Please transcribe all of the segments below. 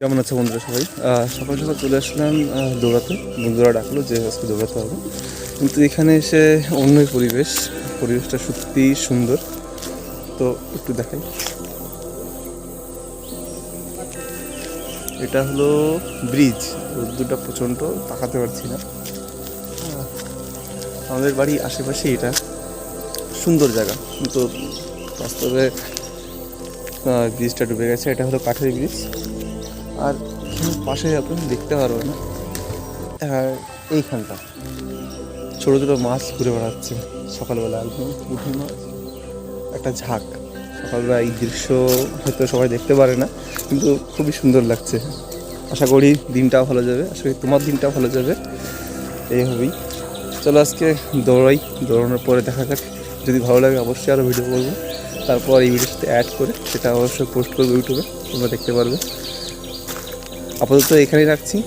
কেমন আছে বন্ধুরা সবাই? সকাল সকাল চলে আসলাম দৌড়াতে। বন্ধুরা ডাকলো যে আজকে দৌড়াতে হবে, কিন্তু এখানে এসে অন্যই পরিবেশটা সত্যি সুন্দর। তো একটু দেখাই, এটা হলো ব্রিজ। রোদ্দুরটা প্রচণ্ড, তাকাতে পারছি না। আমাদের বাড়ি আশেপাশে, এটা সুন্দর জায়গা, কিন্তু বাস্তবে ব্রিজটা ডুবে গেছে। এটা হলো কাঠের ব্রিজ, আর পাশে আপনি দেখতে পারবেন না এইখানটা ছোটো ছোটো মাছ ঘুরে বেড়াচ্ছে সকালবেলা, একদম পুঁটি মাছ, একটা ঝাঁক। সকালবেলা এই দৃশ্য হয়তো সবাই দেখতে পারে না, কিন্তু খুবই সুন্দর লাগছে। আশা করি দিনটাও ভালো যাবে, আশা করি তোমার দিনটাও ভালো যাবে এইভাবেই। চলো আজকে দৌড়াই, দৌড়ানোর পরে দেখা যাক। যদি ভালো লাগে অবশ্যই আরও ভিডিও করবো, তারপর এই ভিডিওর সাথে অ্যাড করে সেটা অবশ্যই পোস্ট করবো ইউটিউবে, তোমরা দেখতে পারবে। আপাতত এখানেই রাখছি।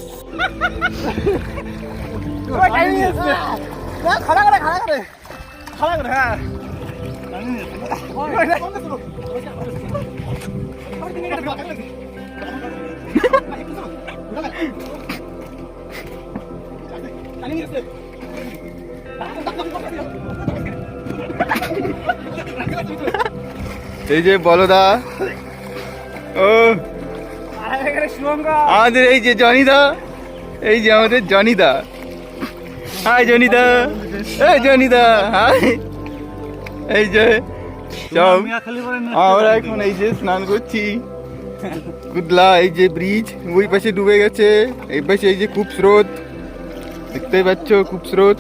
এই যে বলদা, ও আমাদের এই যে জনিদা, এই যে আমাদের জনিদা। হাই জনিদা, এই জনিদা হাই। এই যে সব আমরা এখন এই যে স্নান করছি কুদলা। এই যে ব্রিজ ওই পাশে ডুবে গেছে, এই পাশে এই যে খুব স্রোত, দেখতেই পাচ্ছ খুব স্রোত।